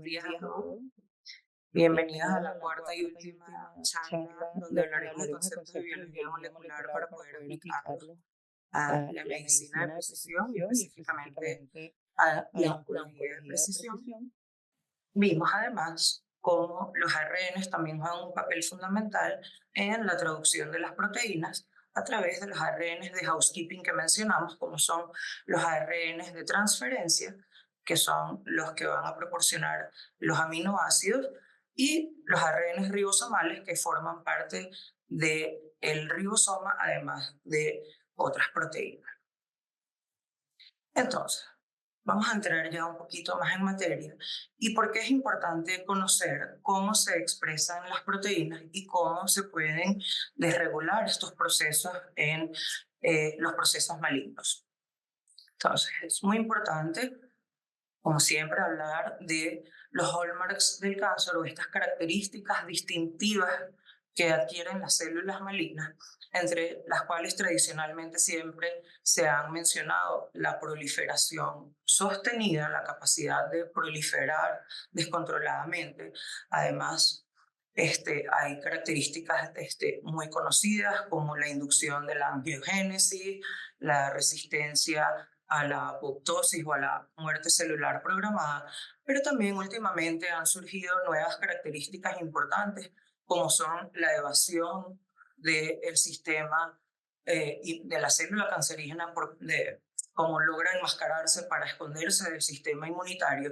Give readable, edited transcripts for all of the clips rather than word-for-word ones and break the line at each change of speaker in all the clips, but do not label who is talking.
días a todos. Bienvenidas a la cuarta y última charla donde hablaremos de conceptos de biología molecular para poder aplicarlos a la medicina de precisión y específicamente a la oncología de precisión. Vimos además cómo los ARNs también juegan un papel fundamental en la traducción de las proteínas a través de los ARNs de housekeeping que mencionamos, como son los ARNs de transferencia, que son los que van a proporcionar los aminoácidos, y los ARNs ribosomales, que forman parte del ribosoma, además de otras proteínas. Entonces, vamos a entrar ya un poquito más en materia y por qué es importante conocer cómo se expresan las proteínas y cómo se pueden desregular estos procesos en los procesos malignos. Entonces, es muy importante, como siempre, hablar de los hallmarks del cáncer o estas características distintivas que adquieren las células malignas, entre las cuales tradicionalmente siempre se han mencionado la proliferación sostenida, la capacidad de proliferar descontroladamente. Además, hay características muy conocidas como la inducción de la angiogénesis, la resistencia a la apoptosis o a la muerte celular programada, pero también últimamente han surgido nuevas características importantes como son la evasión del sistema y de la célula cancerígena, cómo logra enmascararse para esconderse del sistema inmunitario.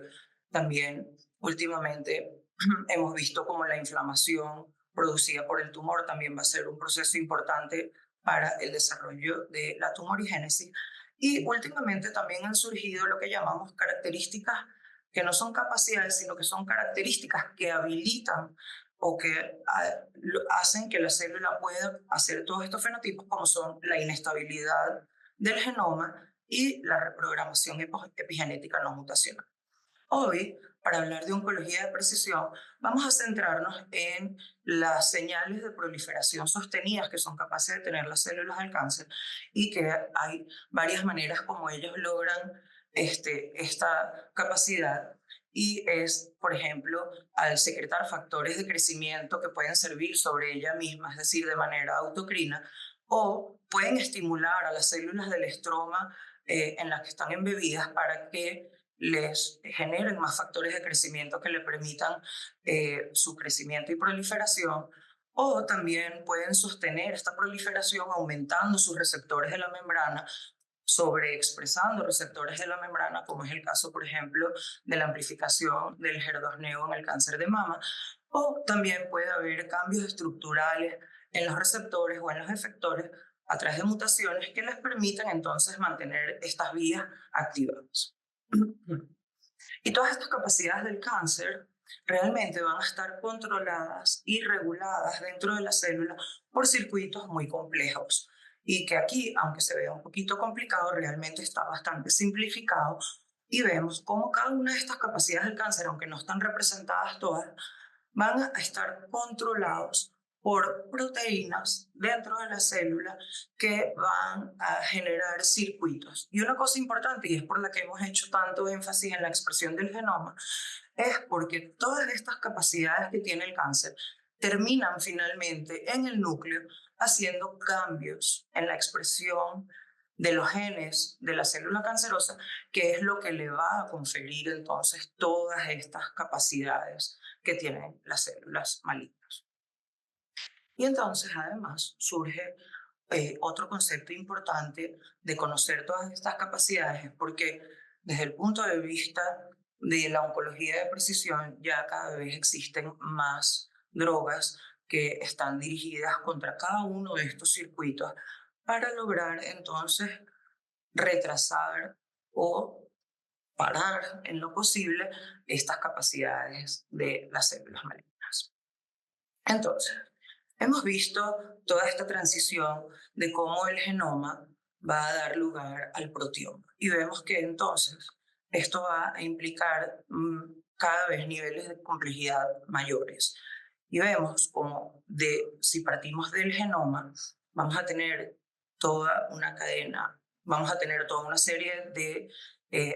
También últimamente hemos visto cómo la inflamación producida por el tumor también va a ser un proceso importante para el desarrollo de la tumorigénesis. Y últimamente también han surgido lo que llamamos características que no son capacidades, sino que son características que habilitan o que hacen que la célula pueda hacer todos estos fenotipos, como son la inestabilidad del genoma y la reprogramación epigenética no mutacional. Hoy, para hablar de oncología de precisión, vamos a centrarnos en las señales de proliferación sostenidas que son capaces de tener las células del cáncer y que hay varias maneras como ellos logran esta capacidad. Y es, por ejemplo, al secretar factores de crecimiento que pueden servir sobre ella misma, es decir, de manera autocrina, o pueden estimular a las células del estroma en las que están embebidas para que les generen más factores de crecimiento que le permitan su crecimiento y proliferación, o también pueden sostener esta proliferación aumentando sus receptores de la membrana, sobreexpresando receptores de la membrana, como es el caso, por ejemplo, de la amplificación del HER2-neo en el cáncer de mama, o también puede haber cambios estructurales en los receptores o en los efectores a través de mutaciones que les permitan entonces mantener estas vías activadas. Y todas estas capacidades del cáncer realmente van a estar controladas y reguladas dentro de la célula por circuitos muy complejos. Y que aquí, aunque se vea un poquito complicado, realmente está bastante simplificado y vemos cómo cada una de estas capacidades del cáncer, aunque no están representadas todas, van a estar controlados por proteínas dentro de la célula que van a generar circuitos. Y una cosa importante, y es por la que hemos hecho tanto énfasis en la expresión del genoma, es porque todas estas capacidades que tiene el cáncer terminan finalmente en el núcleo haciendo cambios en la expresión de los genes de la célula cancerosa, que es lo que le va a conferir entonces todas estas capacidades que tienen las células malignas. Y entonces, además, surge otro concepto importante de conocer todas estas capacidades, porque desde el punto de vista de la oncología de precisión, ya cada vez existen más drogas que están dirigidas contra cada uno de estos circuitos para lograr entonces retrasar o parar en lo posible estas capacidades de las células malignas. Entonces, hemos visto toda esta transición de cómo el genoma va a dar lugar al proteoma y vemos que entonces esto va a implicar cada vez niveles de complejidad mayores. Y vemos como si partimos del genoma, vamos a tener toda una cadena, vamos a tener toda una serie de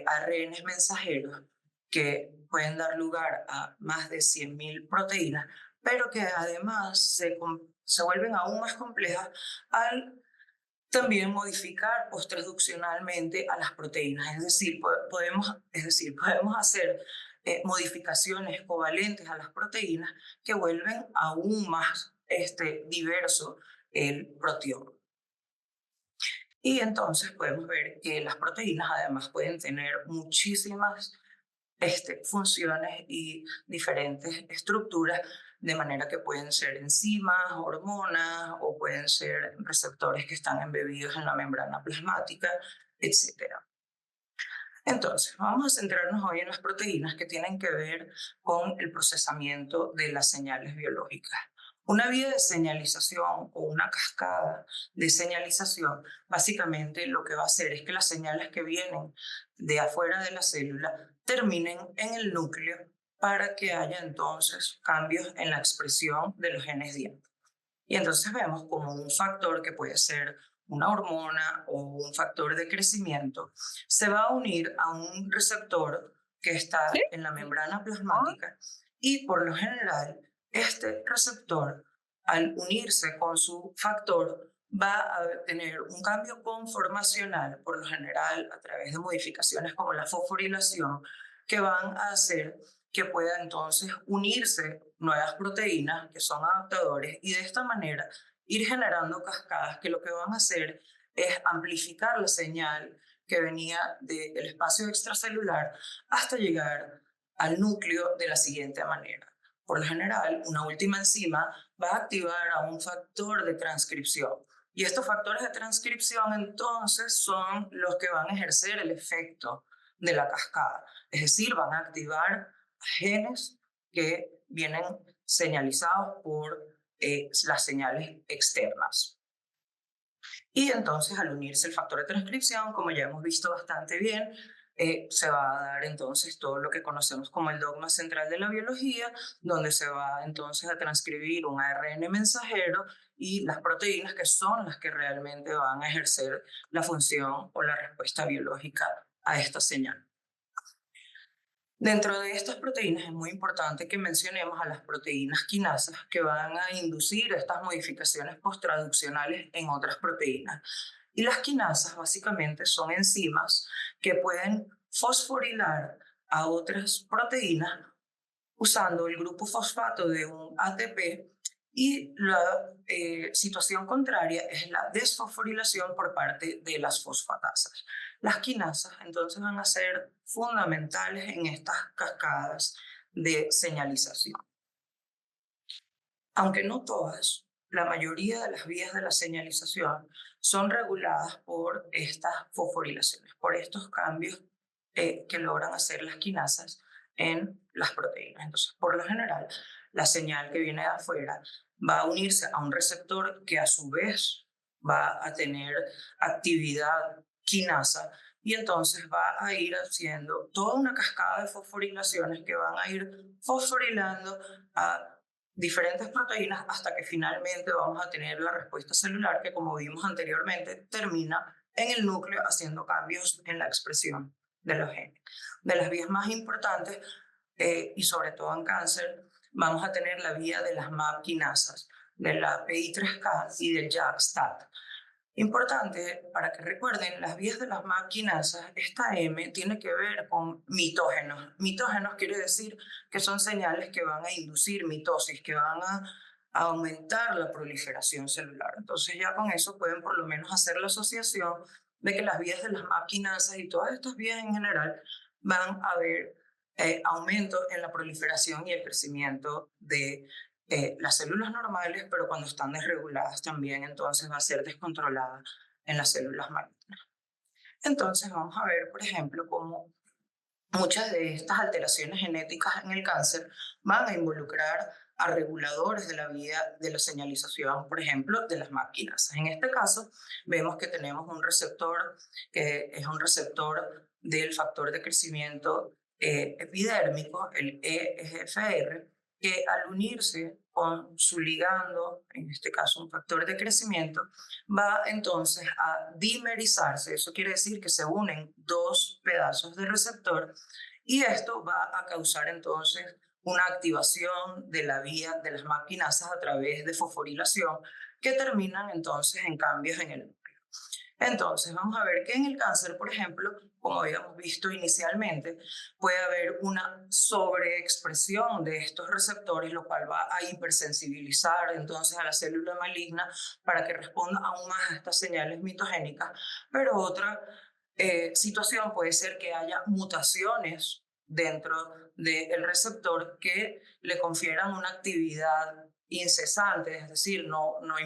ARNs mensajeros que pueden dar lugar a más de 100.000 proteínas, pero que además se vuelven aún más complejas al también modificar post-transduccionalmente a las proteínas. Podemos hacer modificaciones covalentes a las proteínas que vuelven aún más diverso el proteoma. Y entonces podemos ver que las proteínas además pueden tener muchísimas funciones y diferentes estructuras, de manera que pueden ser enzimas, hormonas o pueden ser receptores que están embebidos en la membrana plasmática, etc. Entonces, vamos a centrarnos hoy en las proteínas que tienen que ver con el procesamiento de las señales biológicas. Una vía de señalización o una cascada de señalización, básicamente lo que va a hacer es que las señales que vienen de afuera de la célula terminen en el núcleo para que haya entonces cambios en la expresión de los genes diana. Y entonces vemos como un factor que puede ser una hormona o un factor de crecimiento, se va a unir a un receptor que está
¿Sí?
en la membrana
Ah,
plasmática y por lo general este receptor al unirse con su factor va a tener un cambio conformacional, por lo general a través de modificaciones como la fosforilación, que van a hacer que pueda entonces unirse nuevas proteínas que son adaptadores y de esta manera ir generando cascadas que lo que van a hacer es amplificar la señal que venía del espacio extracelular hasta llegar al núcleo de la siguiente manera. Por lo general, una última enzima va a activar a un factor de transcripción. Y estos factores de transcripción entonces son los que van a ejercer el efecto de la cascada. Es decir, van a activar genes que vienen señalizados por las señales externas. Y entonces al unirse el factor de transcripción, como ya hemos visto bastante bien, se va a dar entonces todo lo que conocemos como el dogma central de la biología, donde se va entonces a transcribir un ARN mensajero y las proteínas que son las que realmente van a ejercer la función o la respuesta biológica a esta señal. Dentro de estas proteínas es muy importante que mencionemos a las proteínas quinasas que van a inducir estas modificaciones posttraduccionales en otras proteínas. Y las quinasas básicamente son enzimas que pueden fosforilar a otras proteínas usando el grupo fosfato de un ATP y la situación contraria es la desfosforilación por parte de las fosfatasas. Las quinasas entonces van a ser fundamentales en estas cascadas de señalización. Aunque no todas, la mayoría de las vías de la señalización son reguladas por estas fosforilaciones, por estos cambios que logran hacer las quinasas en las proteínas. Entonces, por lo general, la señal que viene de afuera va a unirse a un receptor que a su vez va a tener actividad quinasa y entonces va a ir haciendo toda una cascada de fosforilaciones que van a ir fosforilando a diferentes proteínas hasta que finalmente vamos a tener la respuesta celular que, como vimos anteriormente, termina en el núcleo haciendo cambios en la expresión de los genes. De las vías más importantes, y sobre todo en cáncer, vamos a tener la vía de las MAP quinasas, de la PI3K y del JAK-STAT. Importante para que recuerden, las vías de las maquinasas, esta M tiene que ver con mitógenos. Mitógenos quiere decir que son señales que van a inducir mitosis, que van a aumentar la proliferación celular. Entonces ya con eso pueden por lo menos hacer la asociación de que las vías de las maquinasas y todas estas vías en general van a ver aumento en la proliferación y el crecimiento de las células normales, pero cuando están desreguladas también, entonces va a ser descontrolada en las células malignas. Entonces vamos a ver, por ejemplo, cómo muchas de estas alteraciones genéticas en el cáncer van a involucrar a reguladores de la vía de la señalización, por ejemplo, de las máquinas. En este caso, vemos que tenemos un receptor que es un receptor del factor de crecimiento epidérmico, el EGFR, que al unirse con su ligando, en este caso un factor de crecimiento, va entonces a dimerizarse. Eso quiere decir que se unen dos pedazos de receptor Y esto va a causar entonces una activación de la vía de las maquinasas a través de fosforilación que terminan entonces en cambios en el. Entonces, vamos a ver que en el cáncer, por ejemplo, como habíamos visto inicialmente, puede haber una sobreexpresión de estos receptores, lo cual va a hipersensibilizar entonces a la célula maligna para que responda aún más a estas señales mitogénicas. Pero otra situación puede ser que haya mutaciones dentro del receptor que le confieran una actividad incesante, es decir, no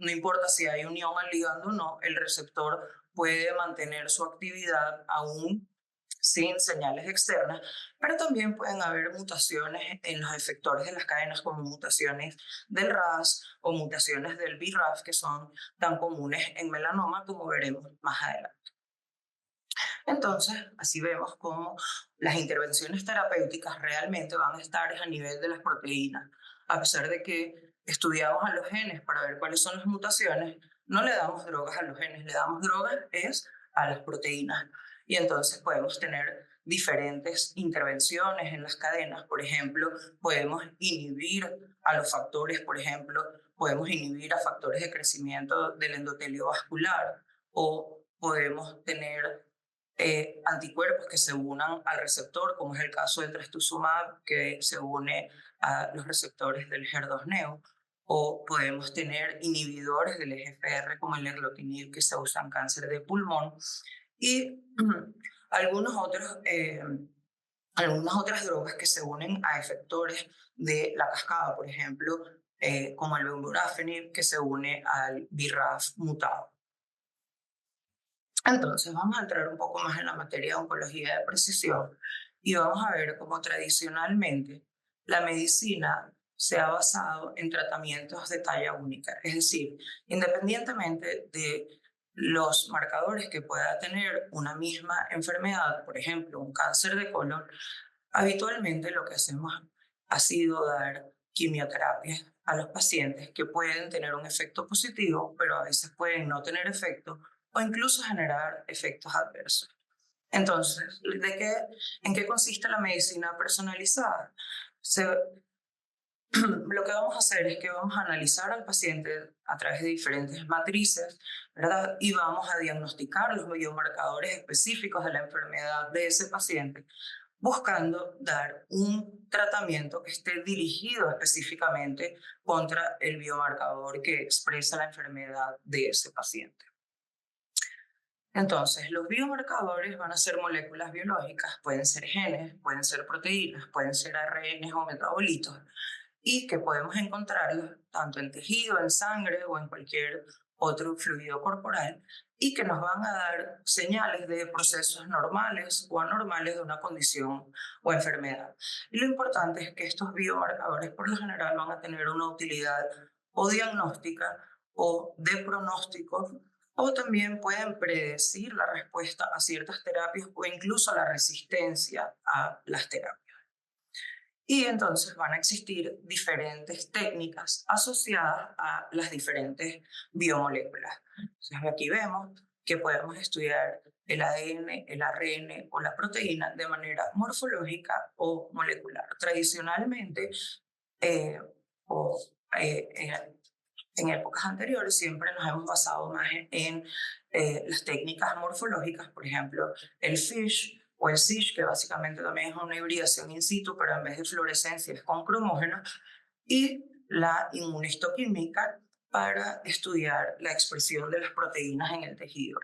importa si hay unión al ligando o no, el receptor puede mantener su actividad aún sin señales externas, pero también pueden haber mutaciones en los efectores de las cadenas, como mutaciones del RAS o mutaciones del BRAF, que son tan comunes en melanoma, como veremos más adelante. Entonces, así vemos cómo las intervenciones terapéuticas realmente van a estar a nivel de las proteínas. A pesar de que estudiamos a los genes para ver cuáles son las mutaciones, no le damos drogas a los genes, le damos drogas es a las proteínas. Y entonces podemos tener diferentes intervenciones en las cadenas. Por ejemplo, podemos inhibir a los factores, por ejemplo, podemos inhibir a factores de crecimiento del endotelio vascular o podemos tener anticuerpos que se unan al receptor, como es el caso del trastuzumab, que se une a los receptores del HER2-neo, o podemos tener inhibidores del EGFR, como el erlotinib, que se usa en cáncer de pulmón, y algunos otros, algunas otras drogas que se unen a efectores de la cascada, por ejemplo, como el bemurafenib, que se une al BRAF mutado. Entonces, vamos a entrar un poco más en la materia de oncología de precisión y vamos a ver cómo tradicionalmente la medicina se ha basado en tratamientos de talla única. Es decir, independientemente de los marcadores que pueda tener una misma enfermedad, por ejemplo, un cáncer de colon, habitualmente lo que hacemos ha sido dar quimioterapias a los pacientes que pueden tener un efecto positivo, pero a veces pueden no tener efecto o incluso generar efectos adversos. Entonces, ¿en qué consiste la medicina personalizada? Lo que vamos a hacer es que vamos a analizar al paciente a través de diferentes matrices, ¿verdad? Y vamos a diagnosticar los biomarcadores específicos de la enfermedad de ese paciente, buscando dar un tratamiento que esté dirigido específicamente contra el biomarcador que expresa la enfermedad de ese paciente. Entonces, los biomarcadores van a ser moléculas biológicas, pueden ser genes, pueden ser proteínas, pueden ser ARN o metabolitos, y que podemos encontrarlos tanto en tejido, en sangre o en cualquier otro fluido corporal, y que nos van a dar señales de procesos normales o anormales de una condición o enfermedad. Y lo importante es que estos biomarcadores por lo general van a tener una utilidad o diagnóstica o de pronóstico, o también pueden predecir la respuesta a ciertas terapias o incluso la resistencia a las terapias. Y entonces van a existir diferentes técnicas asociadas a las diferentes biomoléculas. Entonces aquí vemos que podemos estudiar el ADN, el ARN o la proteína de manera morfológica o molecular. Tradicionalmente, eh, o, en épocas anteriores, siempre nos hemos basado más en las técnicas morfológicas, por ejemplo, el FISH o el SISH, que básicamente también es una hibridación in situ, pero en vez de fluorescencia es con cromógenos, y la inmunohistoquímica para estudiar la expresión de las proteínas en el tejido.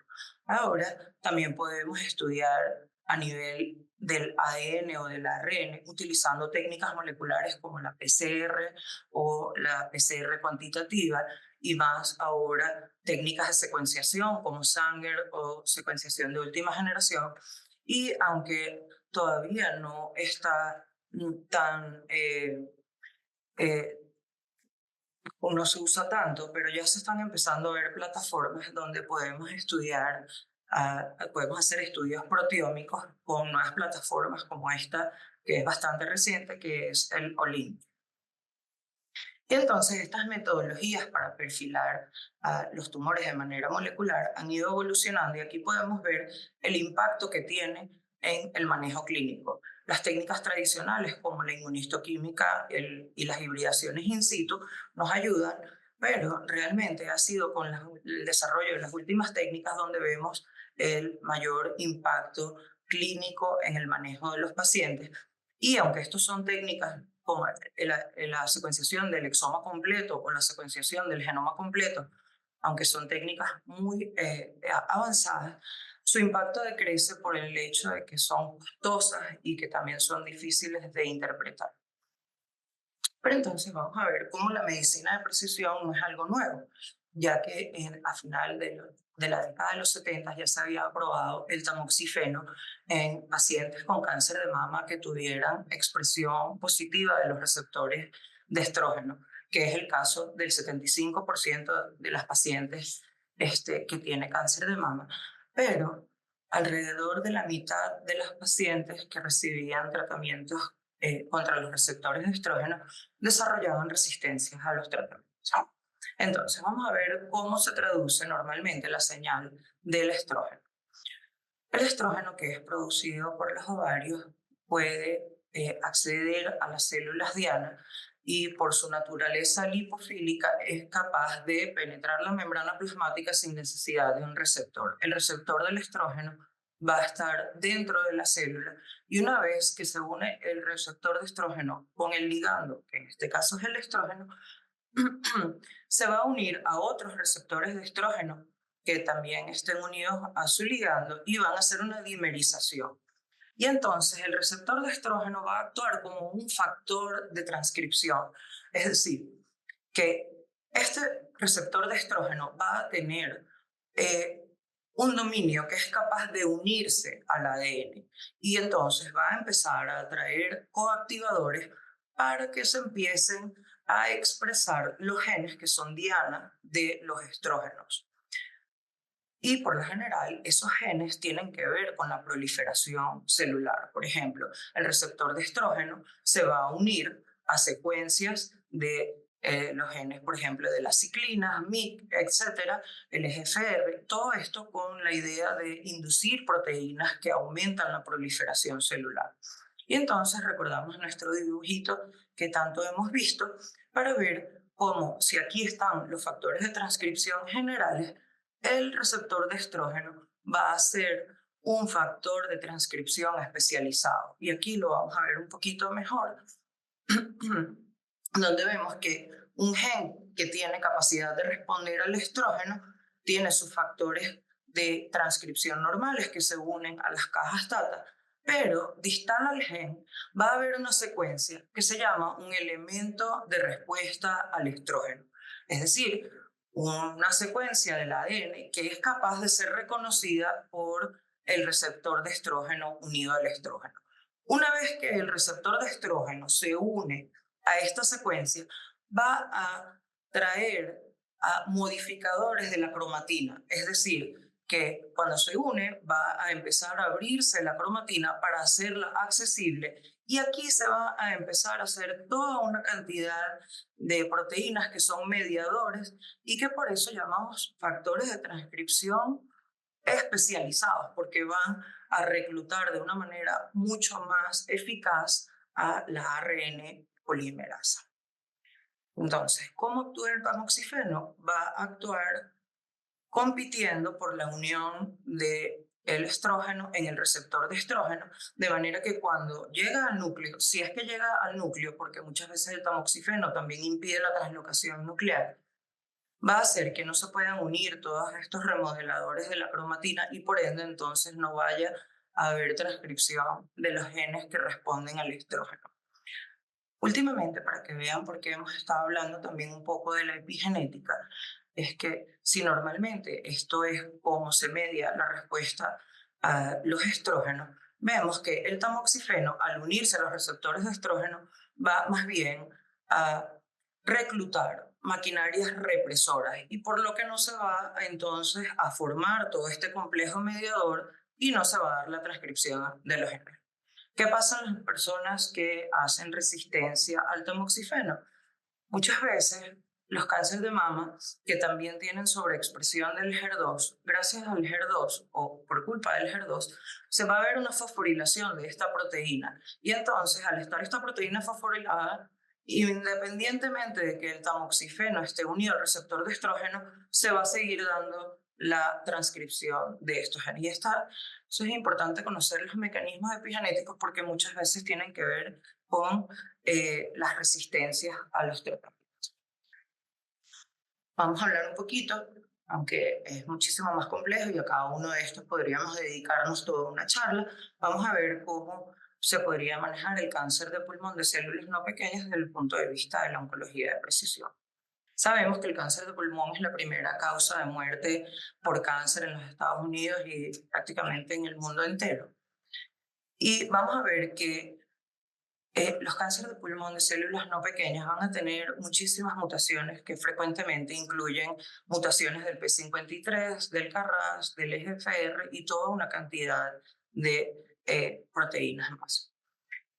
Ahora también podemos estudiar a nivel del ADN o del ARN utilizando técnicas moleculares como la PCR o la PCR cuantitativa, y más ahora técnicas de secuenciación como Sanger o secuenciación de última generación. Y aunque todavía no está tan no se usa tanto, pero ya se están empezando a ver plataformas donde podemos estudiar, podemos hacer estudios proteómicos con nuevas plataformas como esta, que es bastante reciente, que es el OLIN. Y entonces estas metodologías para perfilar los tumores de manera molecular han ido evolucionando, y aquí podemos ver el impacto que tiene en el manejo clínico. Las técnicas tradicionales como la inmunistoquímica y las hibridaciones in situ nos ayudan, pero realmente ha sido con el desarrollo de las últimas técnicas donde vemos el mayor impacto clínico en el manejo de los pacientes. Y aunque estos son técnicas como la secuenciación del exoma completo o la secuenciación del genoma completo, aunque son técnicas muy avanzadas, su impacto decrece por el hecho de que son costosas y que también son difíciles de interpretar. Pero entonces vamos a ver cómo la medicina de precisión no es algo nuevo, ya que a final de la década de los 70 ya se había aprobado el tamoxifeno en pacientes con cáncer de mama que tuvieran expresión positiva de los receptores de estrógeno, que es el caso del 75% de las pacientes que tiene cáncer de mama. Pero alrededor de la mitad de las pacientes que recibían tratamientos contra los receptores de estrógeno desarrollaban resistencias a los tratamientos. Entonces, vamos a ver cómo se traduce normalmente la señal del estrógeno. El estrógeno, que es producido por los ovarios, puede acceder a las células diana y por su naturaleza lipofílica es capaz de penetrar la membrana plasmática sin necesidad de un receptor. El receptor del estrógeno va a estar dentro de la célula y una vez que se une el receptor de estrógeno con el ligando, que en este caso es el estrógeno, se va a unir a otros receptores de estrógeno que también estén unidos a su ligando y van a hacer una dimerización. Y entonces el receptor de estrógeno va a actuar como un factor de transcripción. Es decir, que este receptor de estrógeno va a tener un dominio que es capaz de unirse al ADN y entonces va a empezar a atraer coactivadores para que se empiecen a expresar los genes que son diana de los estrógenos. Y por lo general, esos genes tienen que ver con la proliferación celular. Por ejemplo, el receptor de estrógeno se va a unir a secuencias de los genes, por ejemplo, de la ciclina, MYC, etcétera, el EGFR, todo esto con la idea de inducir proteínas que aumentan la proliferación celular. Y entonces recordamos nuestro dibujito que tanto hemos visto para ver cómo, si aquí están los factores de transcripción generales, el receptor de estrógeno va a ser un factor de transcripción especializado. Y aquí lo vamos a ver un poquito mejor, donde vemos que un gen que tiene capacidad de responder al estrógeno tiene sus factores de transcripción normales que se unen a las cajas TATA, pero distal al gen va a haber una secuencia que se llama un elemento de respuesta al estrógeno. Es decir, una secuencia del ADN que es capaz de ser reconocida por el receptor de estrógeno unido al estrógeno. Una vez que el receptor de estrógeno se une a esta secuencia, va a traer a modificadores de la cromatina, es decir, que cuando se une va a empezar a abrirse la cromatina para hacerla accesible y aquí se va a empezar a hacer toda una cantidad de proteínas que son mediadores y que por eso llamamos factores de transcripción especializados, porque van a reclutar de una manera mucho más eficaz a la ARN polimerasa. Entonces, ¿cómo actúa el tamoxifeno? Va a actuar compitiendo por la unión del estrógeno en el receptor de estrógeno, de manera que cuando llega al núcleo, si es que llega al núcleo, porque muchas veces el tamoxifeno también impide la translocación nuclear, va a hacer que no se puedan unir todos estos remodeladores de la cromatina y por ende entonces no vaya a haber transcripción de los genes que responden al estrógeno. Últimamente, para que vean por qué hemos estado hablando también un poco de la epigenética, es que si normalmente esto es cómo se media la respuesta a los estrógenos, vemos que el tamoxifeno, al unirse a los receptores de estrógeno, va más bien a reclutar maquinarias represoras y por lo que no se va entonces a formar todo este complejo mediador y no se va a dar la transcripción de los genes. ¿Qué pasa en las personas que hacen resistencia al tamoxifeno? Muchas veces los cánceres de mama que también tienen sobreexpresión del HER2, gracias al HER2 o por culpa del HER2, se va a ver una fosforilación de esta proteína. Y entonces, al estar esta proteína fosforilada, independientemente de que el tamoxifeno esté unido al receptor de estrógeno, se va a seguir dando la transcripción de estos genes. Y eso es importante conocer los mecanismos epigenéticos porque muchas veces tienen que ver con las resistencias a los tratamientos. Vamos a hablar un poquito, aunque es muchísimo más complejo y a cada uno de estos podríamos dedicarnos toda una charla, vamos a ver cómo se podría manejar el cáncer de pulmón de células no pequeñas desde el punto de vista de la oncología de precisión. Sabemos que el cáncer de pulmón es la primera causa de muerte por cáncer en los Estados Unidos y prácticamente en el mundo entero. Y vamos a ver que los cánceres de pulmón de células no pequeñas van a tener muchísimas mutaciones que frecuentemente incluyen mutaciones del P53, del KRAS, del EGFR y toda una cantidad de proteínas más.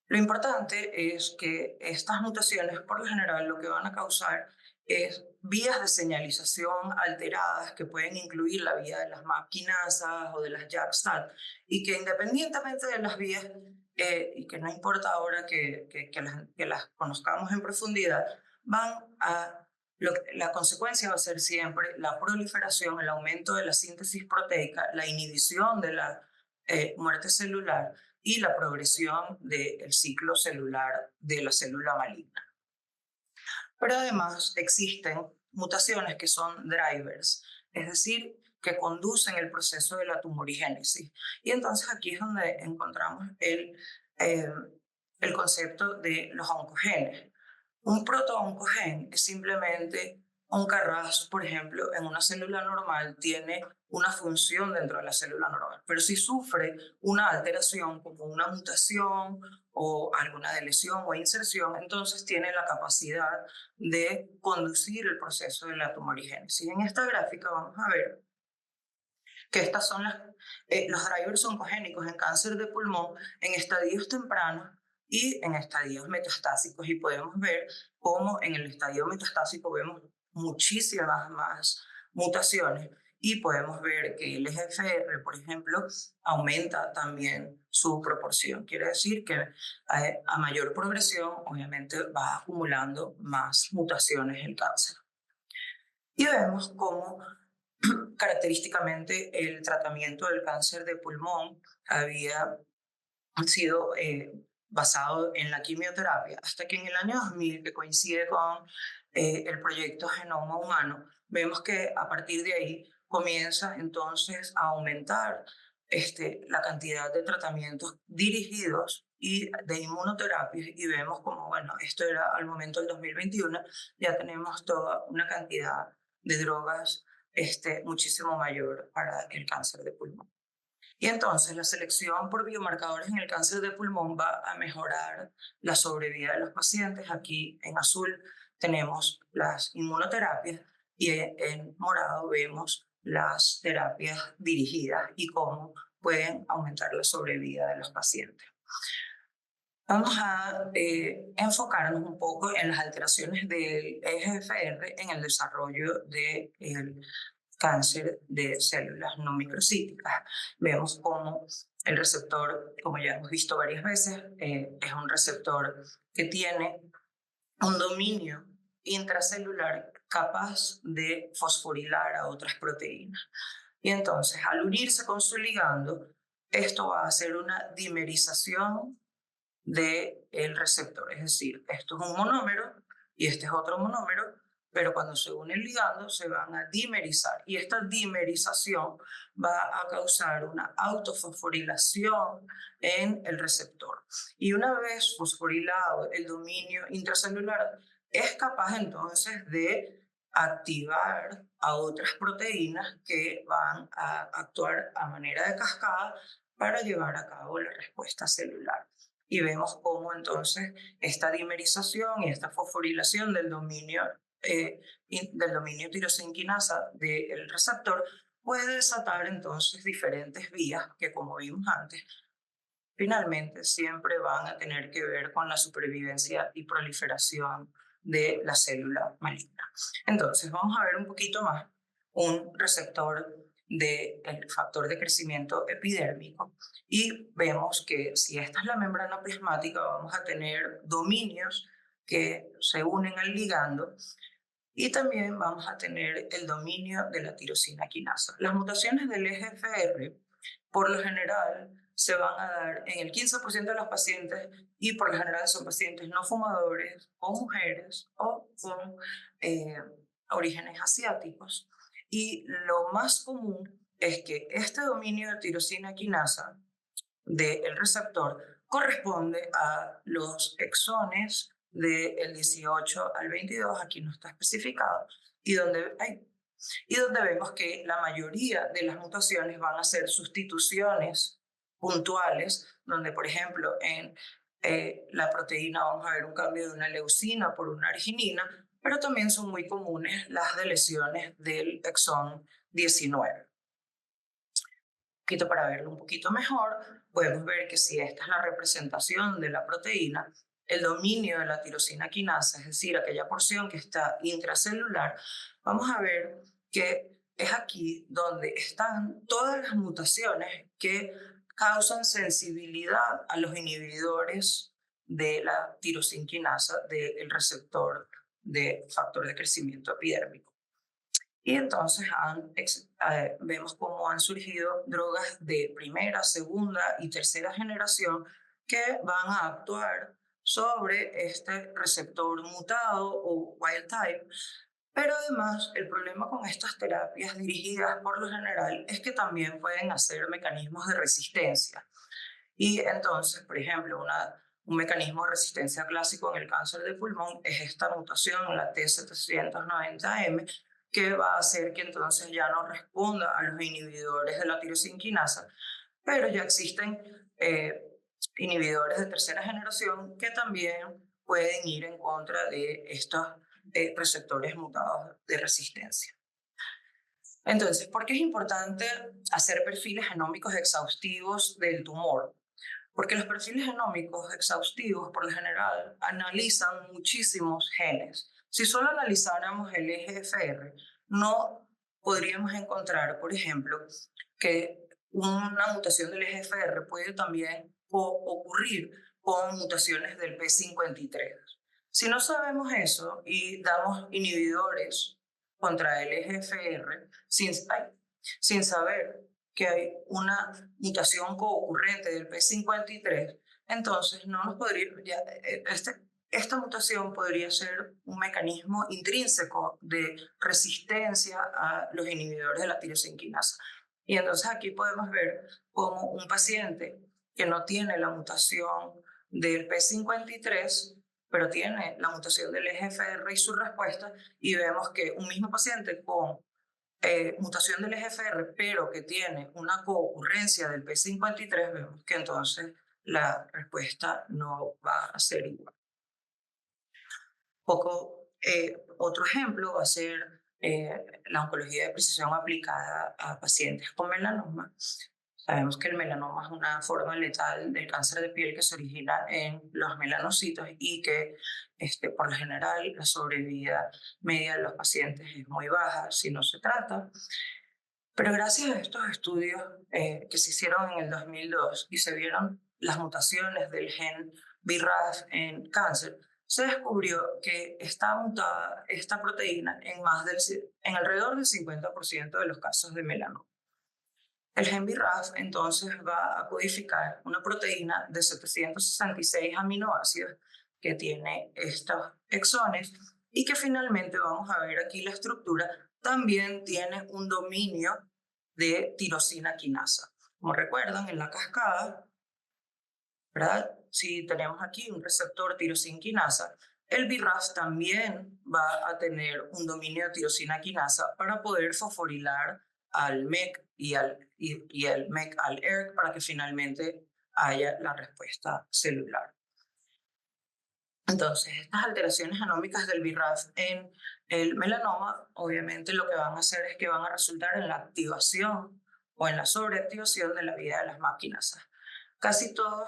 Lo importante es que estas mutaciones, por lo general, lo que van a causar es vías de señalización alteradas que pueden incluir la vía de las MAP quinasas o de las JAK-STAT y que independientemente de las vías y que no importa ahora que las conozcamos en profundidad, la consecuencia va a ser siempre la proliferación, el aumento de la síntesis proteica, la inhibición de la muerte celular y la progresión del ciclo celular de la célula maligna. Pero además existen mutaciones que son drivers, es decir, que conducen el proceso de la tumorigénesis. Y entonces aquí es donde encontramos el concepto de los oncogenes. Un protooncogen es simplemente un KRAS, por ejemplo, en una célula normal tiene una función dentro de la célula normal, pero si sufre una alteración como una mutación o alguna lesión o inserción, entonces tiene la capacidad de conducir el proceso de la tumorigénesis. En esta gráfica vamos a ver que estas son los drivers oncogénicos en cáncer de pulmón en estadios tempranos y en estadios metastásicos. Y podemos ver cómo en el estadio metastásico vemos muchísimas más mutaciones y podemos ver que el EGFR, por ejemplo, aumenta también su proporción. Quiere decir que a mayor progresión, obviamente, va acumulando más mutaciones el cáncer. Y vemos cómo característicamente el tratamiento del cáncer de pulmón había sido basado en la quimioterapia, hasta que en el año 2000, que coincide con el proyecto Genoma Humano, vemos que a partir de ahí comienza entonces a aumentar la cantidad de tratamientos dirigidos y de inmunoterapias, y vemos como, bueno, esto era al momento del 2021, ya tenemos toda una cantidad de drogas muchísimo mayor para el cáncer de pulmón. Y entonces la selección por biomarcadores en el cáncer de pulmón va a mejorar la sobrevida de los pacientes. Aquí en azul tenemos las inmunoterapias y en morado vemos las terapias dirigidas y cómo pueden aumentar la sobrevida de los pacientes. Vamos a enfocarnos un poco en las alteraciones del EGFR en el desarrollo del cáncer de células no microcíticas. Vemos cómo el receptor, como ya hemos visto varias veces, es un receptor que tiene un dominio intracelular capaz de fosforilar a otras proteínas. Y entonces, al unirse con su ligando, esto va a hacer una dimerización del receptor. Es decir, esto es un monómero y este es otro monómero, pero cuando se une el ligando se van a dimerizar. Y esta dimerización va a causar una autofosforilación en el receptor. Y una vez fosforilado el dominio intracelular, es capaz entonces de activar a otras proteínas que van a actuar a manera de cascada para llevar a cabo la respuesta celular. Y vemos cómo entonces esta dimerización y esta fosforilación del dominio tirosinquinasa del receptor puede desatar entonces diferentes vías que, como vimos antes, finalmente siempre van a tener que ver con la supervivencia y proliferación de la célula maligna. Entonces, vamos a ver un poquito más un receptor del factor de crecimiento epidérmico y vemos que si esta es la membrana plasmática, vamos a tener dominios que se unen al ligando y también vamos a tener el dominio de la tirosina quinasa. Las mutaciones del EGFR, por lo general, se van a dar en el 15% de los pacientes y por lo general son pacientes no fumadores o mujeres o con orígenes asiáticos. Y lo más común es que este dominio de tirosina quinasa del receptor corresponde a los exones del 18 al 22, aquí no está especificado, y donde vemos que la mayoría de las mutaciones van a ser sustituciones puntuales, donde por ejemplo en la proteína vamos a ver un cambio de una leucina por una arginina, pero también son muy comunes las deleciones del exón 19. Para verlo un poquito mejor, podemos ver que si esta es la representación de la proteína, el dominio de la tirosina quinasa, es decir, aquella porción que está intracelular, vamos a ver que es aquí donde están todas las mutaciones que causan sensibilidad a los inhibidores de la tirosina quinasa del receptor de factor de crecimiento epidérmico. Y entonces vemos cómo han surgido drogas de primera, segunda y tercera generación que van a actuar sobre este receptor mutado o wild type. Pero además, el problema con estas terapias dirigidas por lo general es que también pueden hacer mecanismos de resistencia. Y entonces, por ejemplo, un mecanismo de resistencia clásico en el cáncer de pulmón es esta mutación, la T790M, que va a hacer que entonces ya no responda a los inhibidores de la tirosina quinasa, pero ya existen inhibidores de tercera generación que también pueden ir en contra de estos receptores mutados de resistencia. Entonces, ¿por qué es importante hacer perfiles genómicos exhaustivos del tumor? Porque los perfiles genómicos exhaustivos, por lo general, analizan muchísimos genes. Si solo analizáramos el EGFR, no podríamos encontrar, por ejemplo, que una mutación del EGFR puede también ocurrir con mutaciones del P53. Si no sabemos eso y damos inhibidores contra el EGFR sin saber que hay una mutación coocurrente del P53, entonces no nos podría, esta mutación podría ser un mecanismo intrínseco de resistencia a los inhibidores de la tirosina quinasa. Y entonces aquí podemos ver cómo un paciente que no tiene la mutación del P53, pero tiene la mutación del EGFR y su respuesta, y vemos que un mismo paciente con mutación del EGFR, pero que tiene una coocurrencia del P53, vemos que entonces la respuesta no va a ser igual. Otro ejemplo va a ser la oncología de precisión aplicada a pacientes con melanoma. Sabemos que el melanoma es una forma letal del cáncer de piel que se origina en los melanocitos y que por lo general la sobrevida media de los pacientes es muy baja si no se trata. Pero gracias a estos estudios que se hicieron en el 2002 y se vieron las mutaciones del gen BRAF en cáncer, se descubrió que está mutada esta proteína en alrededor del 50% de los casos de melanoma. El gen BRAF entonces va a codificar una proteína de 766 aminoácidos que tiene estos exones y que finalmente, vamos a ver aquí la estructura, también tiene un dominio de tirosina quinasa. Como recuerdan, en la cascada, ¿verdad? Si tenemos aquí un receptor tirosina quinasa, el BRAF también va a tener un dominio de tirosina quinasa para poder fosforilar al MEK y el MEK al ERK para que finalmente haya la respuesta celular. Entonces, estas alteraciones genómicas del BRAF en el melanoma, obviamente lo que van a hacer es que van a resultar en la activación o en la sobreactivación de la vida de las máquinas casi todos,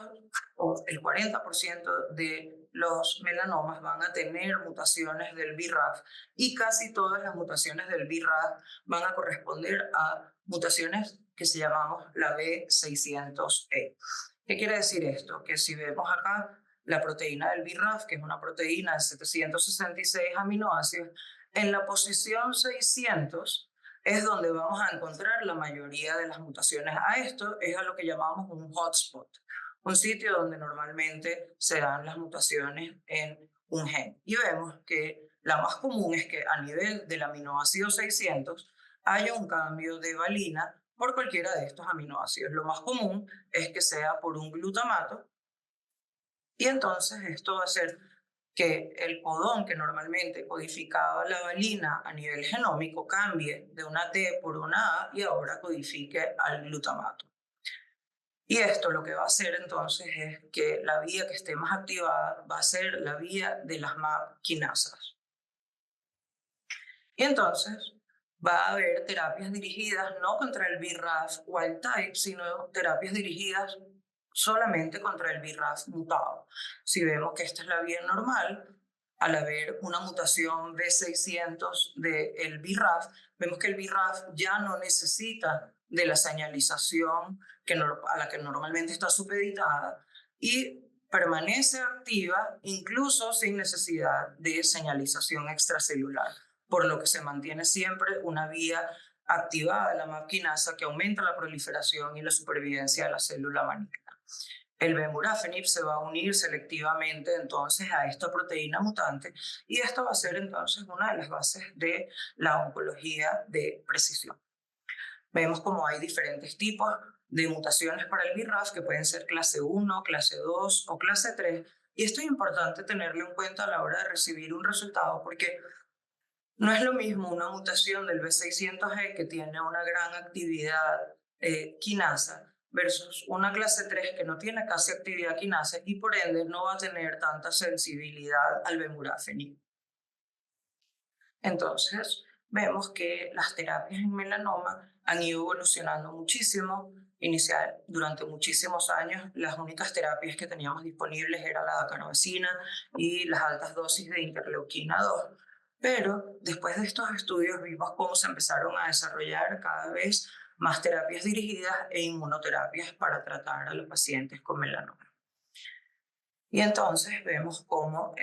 o el 40% de los melanomas van a tener mutaciones del BRAF y casi todas las mutaciones del BRAF van a corresponder a mutaciones que se llamamos la B600E. ¿Qué quiere decir esto? Que si vemos acá la proteína del BRAF, que es una proteína de 766 aminoácidos, en la posición 600 es donde vamos a encontrar la mayoría de las mutaciones. A esto es a lo que llamamos un hotspot, un sitio donde normalmente se dan las mutaciones en un gen. Y vemos que la más común es que a nivel del aminoácido 600 haya un cambio de valina por cualquiera de estos aminoácidos. Lo más común es que sea por un glutamato, y entonces esto va a hacer que el codón que normalmente codificaba la valina a nivel genómico cambie de una T por una A y ahora codifique al glutamato. Y esto lo que va a hacer entonces es que la vía que esté más activada va a ser la vía de las MAP quinasas. Y entonces va a haber terapias dirigidas no contra el BRAF wild type, sino terapias dirigidas solamente contra el BRAF mutado. Si vemos que esta es la vía normal, al haber una mutación B600 del BRAF, vemos que el BRAF ya no necesita de la señalización a la que normalmente está supeditada y permanece activa incluso sin necesidad de señalización extracelular, por lo que se mantiene siempre una vía activada de la MAP quinasa que aumenta la proliferación y la supervivencia de la célula maligna. El bemurafenib se va a unir selectivamente entonces a esta proteína mutante y esto va a ser entonces una de las bases de la oncología de precisión. Vemos como hay diferentes tipos de mutaciones para el BRAF que pueden ser clase 1, clase 2 o clase 3, y esto es importante tenerlo en cuenta a la hora de recibir un resultado porque no es lo mismo una mutación del B600G que tiene una gran actividad quinasa versus una clase 3 que no tiene casi actividad quinasa y por ende no va a tener tanta sensibilidad al bemurafenib. Entonces, vemos que las terapias en melanoma han ido evolucionando muchísimo. Durante muchísimos años, las únicas terapias que teníamos disponibles eran la dacarbazina y las altas dosis de interleuquina 2. Pero después de estos estudios vimos cómo se empezaron a desarrollar cada vez más terapias dirigidas e inmunoterapias para tratar a los pacientes con melanoma. Y entonces vemos cómo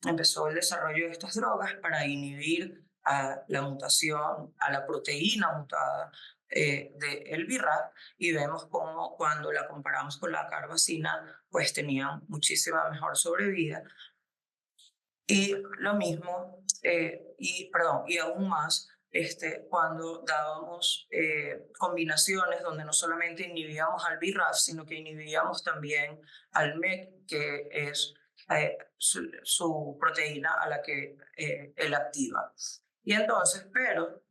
empezó el desarrollo de estas drogas para inhibir a la mutación, a la proteína mutada del BRAF, y vemos cómo cuando la comparamos con la carbazina, pues tenían muchísima mejor sobrevida. Y lo mismo, y aún más, cuando dábamos combinaciones donde no solamente inhibíamos al BRAF, sino que inhibíamos también al MEK, que es su proteína a la que él activa. Y entonces, pero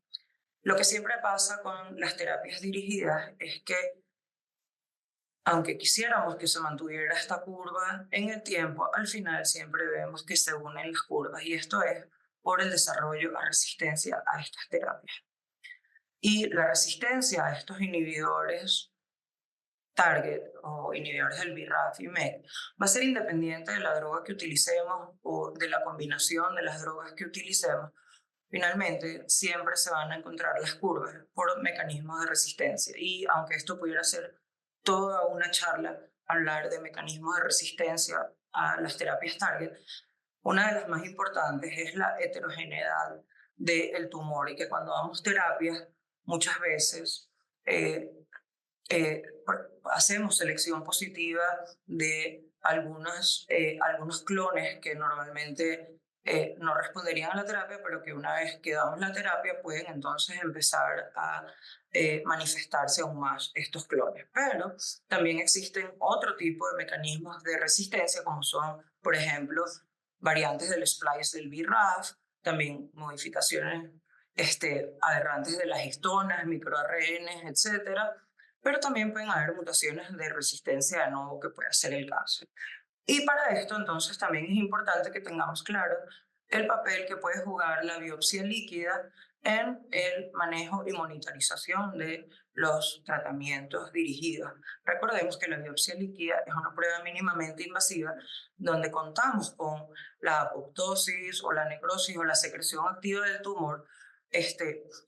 lo que siempre pasa con las terapias dirigidas es que aunque quisiéramos que se mantuviera esta curva en el tiempo, al final siempre vemos que se unen las curvas y esto es por el desarrollo a resistencia a estas terapias. Y la resistencia a estos inhibidores target o inhibidores del BRAF y MEK va a ser independiente de la droga que utilicemos o de la combinación de las drogas que utilicemos. Finalmente, siempre se van a encontrar las curvas por mecanismos de resistencia. Y aunque esto pudiera ser toda una charla, hablar de mecanismos de resistencia a las terapias target, una de las más importantes es la heterogeneidad del tumor y que cuando damos terapias, muchas veces hacemos selección positiva de algunos clones que normalmente no responderían a la terapia, pero que una vez que damos la terapia pueden entonces empezar a manifestarse aún más estos clones. Pero también existen otro tipo de mecanismos de resistencia, como son, por ejemplo, variantes del splice del BRAF, también modificaciones aberrantes de las histonas, microARN, etcétera. Pero también pueden haber mutaciones de resistencia de nuevo que puede ser el cáncer. Y para esto entonces también es importante que tengamos claro el papel que puede jugar la biopsia líquida en el manejo y monitorización de los tratamientos dirigidos. Recordemos que la biopsia líquida es una prueba mínimamente invasiva donde contamos con la apoptosis o la necrosis o la secreción activa del tumor,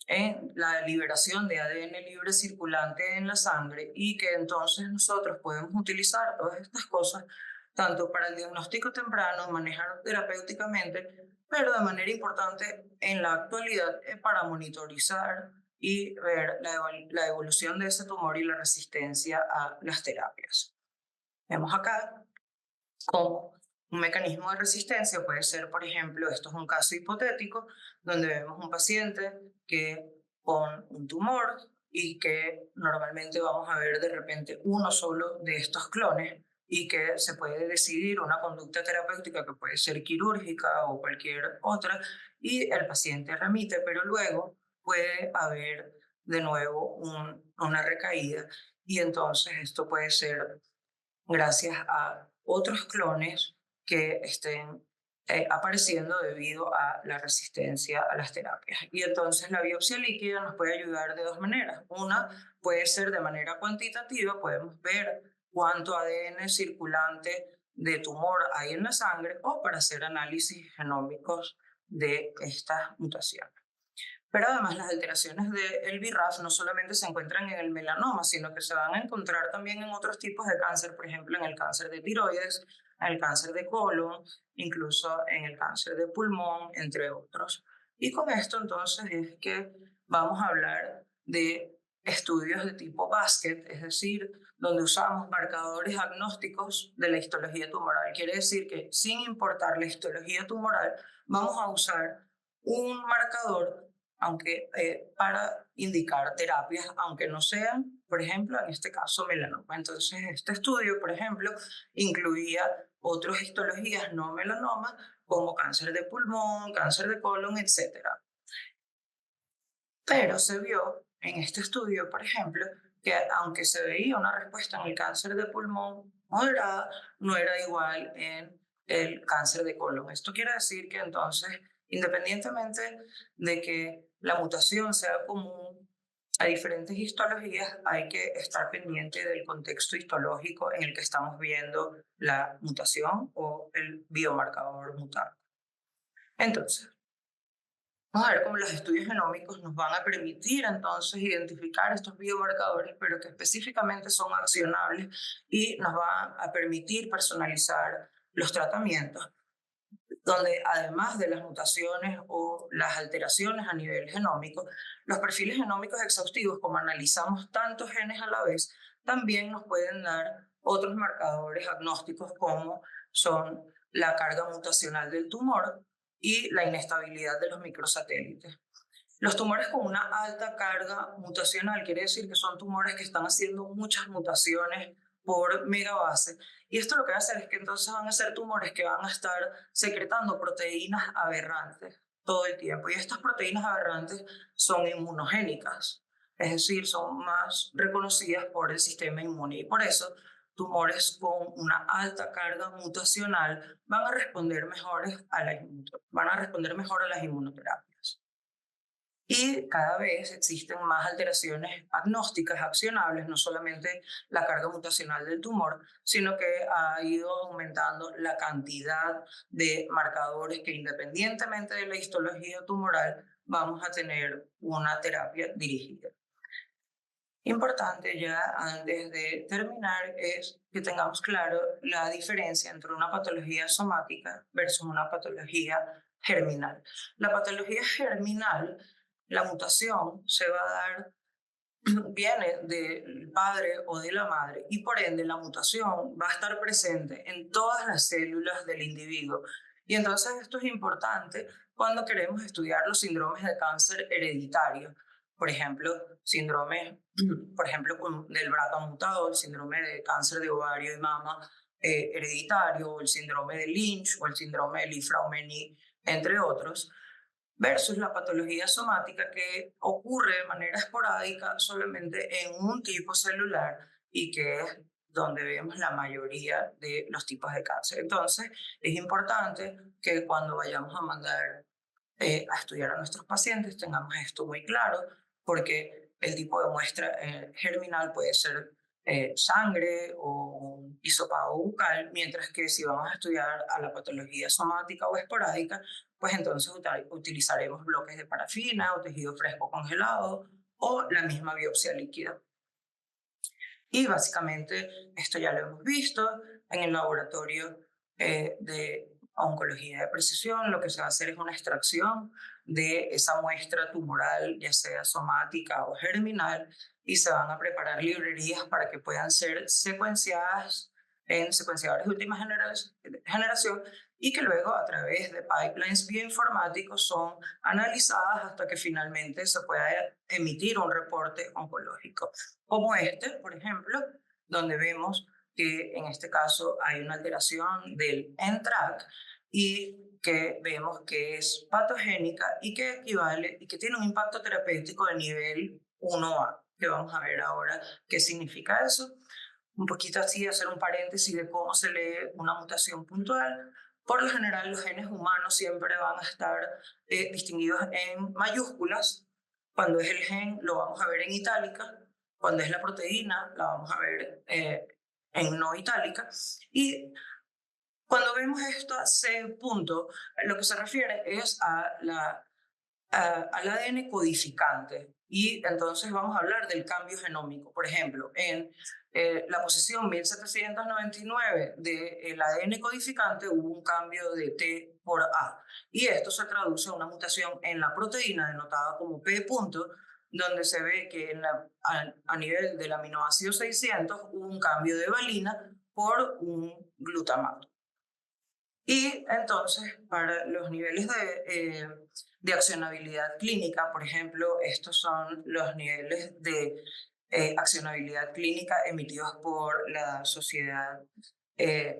en la liberación de ADN libre circulante en la sangre, y que entonces nosotros podemos utilizar todas estas cosas tanto para el diagnóstico temprano, manejar terapéuticamente, pero de manera importante en la actualidad para monitorizar y ver la evolución de ese tumor y la resistencia a las terapias. Vemos acá cómo un mecanismo de resistencia puede ser, por ejemplo, esto es un caso hipotético, donde vemos un paciente que con un tumor y que normalmente vamos a ver de repente uno solo de estos clones, y que se puede decidir una conducta terapéutica que puede ser quirúrgica o cualquier otra, y el paciente remite, pero luego puede haber de nuevo una recaída, y entonces esto puede ser gracias a otros clones que estén apareciendo debido a la resistencia a las terapias. Y entonces la biopsia líquida nos puede ayudar de dos maneras. Una puede ser de manera cuantitativa, podemos ver cuánto ADN circulante de tumor hay en la sangre, o para hacer análisis genómicos de estas mutaciones. Pero además las alteraciones del BRAF no solamente se encuentran en el melanoma, sino que se van a encontrar también en otros tipos de cáncer, por ejemplo, en el cáncer de tiroides, en el cáncer de colon, incluso en el cáncer de pulmón, entre otros. Y con esto entonces es que vamos a hablar de estudios de tipo basket, es decir, donde usamos marcadores agnósticos de la histología tumoral. Quiere decir que sin importar la histología tumoral, vamos a usar un marcador aunque para indicar terapias, aunque no sean, por ejemplo, en este caso, melanoma. Entonces, este estudio, por ejemplo, incluía otras histologías no melanoma, como cáncer de pulmón, cáncer de colon, etc. Pero se vio en este estudio, por ejemplo, que aunque se veía una respuesta en el cáncer de pulmón moderada, no era igual en el cáncer de colon. Esto quiere decir que entonces, independientemente de que la mutación sea común a diferentes histologías, hay que estar pendiente del contexto histológico en el que estamos viendo la mutación o el biomarcador mutante. Entonces, vamos a ver cómo los estudios genómicos nos van a permitir entonces identificar estos biomarcadores, pero que específicamente son accionables y nos van a permitir personalizar los tratamientos, donde además de las mutaciones o las alteraciones a nivel genómico, los perfiles genómicos exhaustivos, como analizamos tantos genes a la vez, también nos pueden dar otros marcadores agnósticos como son la carga mutacional del tumor y la inestabilidad de los microsatélites. Los tumores con una alta carga mutacional quiere decir que son tumores que están haciendo muchas mutaciones por megabase, y esto lo que va a hacer es que entonces van a ser tumores que van a estar secretando proteínas aberrantes todo el tiempo, y estas proteínas aberrantes son inmunogénicas, es decir, son más reconocidas por el sistema inmune, y por eso tumores con una alta carga mutacional van a responder van a responder mejor a las inmunoterapias. Y cada vez existen más alteraciones agnósticas accionables, no solamente la carga mutacional del tumor, sino que ha ido aumentando la cantidad de marcadores que, independientemente de la histología tumoral, vamos a tener una terapia dirigida. Importante ya antes de terminar es que tengamos claro la diferencia entre una patología somática versus una patología germinal. La patología germinal, la mutación se va a dar, viene del padre o de la madre, y por ende la mutación va a estar presente en todas las células del individuo. Y entonces esto es importante cuando queremos estudiar los síndromes de cáncer hereditario. Por ejemplo, síndrome, por ejemplo, del BRCA mutado, el síndrome de cáncer de ovario y mama hereditario, o el síndrome de Lynch, o el síndrome de Li-Fraumeni, entre otros, versus la patología somática, que ocurre de manera esporádica solamente en un tipo celular y que es donde vemos la mayoría de los tipos de cáncer. Entonces, es importante que cuando vayamos a mandar a estudiar a nuestros pacientes, tengamos esto muy claro, porque el tipo de muestra germinal puede ser sangre o un hisopado bucal, mientras que si vamos a estudiar a la patología somática o esporádica, pues entonces utilizaremos bloques de parafina o tejido fresco congelado o la misma biopsia líquida. Y básicamente esto ya lo hemos visto en el laboratorio de oncología de precisión. Lo que se va a hacer es una extracción de esa muestra tumoral, ya sea somática o germinal, y se van a preparar librerías para que puedan ser secuenciadas en secuenciadores de última generación y que luego a través de pipelines bioinformáticos son analizadas hasta que finalmente se pueda emitir un reporte oncológico como este, por ejemplo, donde vemos que en este caso hay una alteración del NTRK y que vemos que es patogénica y que equivale y que tiene un impacto terapéutico de nivel 1A, que vamos a ver ahora qué significa eso. Un poquito así, hacer un paréntesis de cómo se lee una mutación puntual. Por lo general, los genes humanos siempre van a estar distinguidos en mayúsculas. Cuando es el gen, lo vamos a ver en itálica. Cuando es la proteína, la vamos a ver en no itálica. Y cuando vemos esto a C punto, lo que se refiere es a al ADN codificante. Y entonces vamos a hablar del cambio genómico. Por ejemplo, en la posición 1799 del ADN codificante hubo un cambio de T por A. Y esto se traduce a una mutación en la proteína denotada como P punto, donde se ve que a nivel del aminoácido 600 hubo un cambio de valina por un glutamato. Y entonces, para los niveles de accionabilidad clínica, por ejemplo, estos son los niveles de accionabilidad clínica emitidos por la Sociedad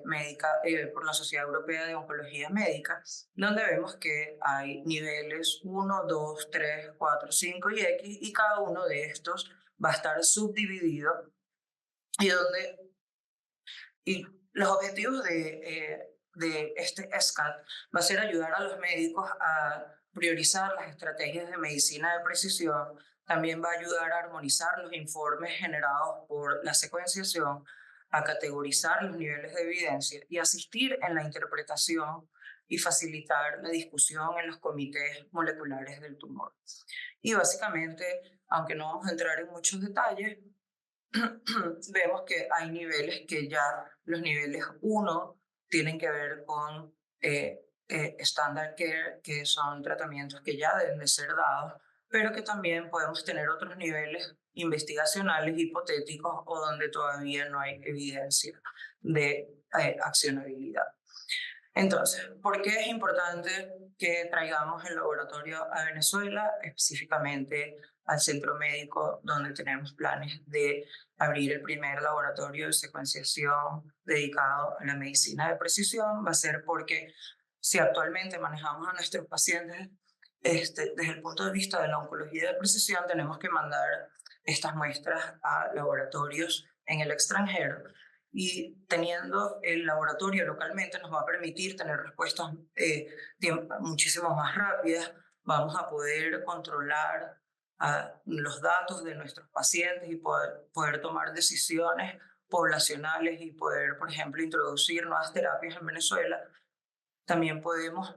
Médica, por la Sociedad Europea de Oncología Médica, donde vemos que hay niveles 1, 2, 3, 4, 5 y X, y cada uno de estos va a estar subdividido y donde y los objetivos de este SCAT va a ser ayudar a los médicos a priorizar las estrategias de medicina de precisión. También va a ayudar a armonizar los informes generados por la secuenciación, a categorizar los niveles de evidencia y asistir en la interpretación y facilitar la discusión en los comités moleculares del tumor. Y básicamente, aunque no vamos a entrar en muchos detalles, vemos que hay niveles que ya los niveles 1 tienen que ver con standard care, que son tratamientos que ya deben de ser dados, pero que también podemos tener otros niveles investigacionales hipotéticos o donde todavía no hay evidencia de accionabilidad. Entonces, ¿por qué es importante que traigamos el laboratorio a Venezuela, específicamente al centro médico donde tenemos planes de abrir el primer laboratorio de secuenciación dedicado a la medicina de precisión? Va a ser porque si actualmente manejamos a nuestros pacientes desde el punto de vista de la oncología de precisión, tenemos que mandar estas muestras a laboratorios en el extranjero y teniendo el laboratorio localmente nos va a permitir tener respuestas muchísimo más rápidas. Vamos a poder controlar los datos de nuestros pacientes y poder tomar decisiones poblacionales y poder, por ejemplo, introducir nuevas terapias en Venezuela. También podemos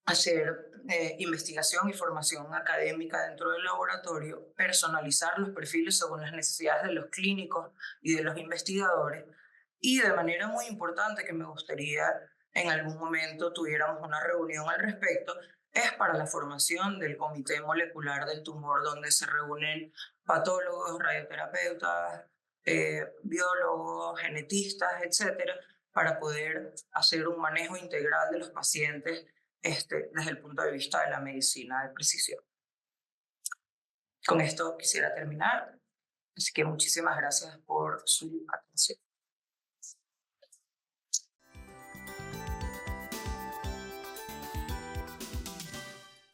hacer investigación y formación académica dentro del laboratorio, personalizar los perfiles según las necesidades de los clínicos y de los investigadores. Y de manera muy importante, que me gustaría en algún momento tuviéramos una reunión al respecto, es para la formación del comité molecular del tumor, donde se reúnen patólogos, radioterapeutas, biólogos, genetistas, etcétera, para poder hacer un manejo integral de los pacientes desde el punto de vista de la medicina de precisión. Con esto quisiera terminar, así que muchísimas gracias por su atención.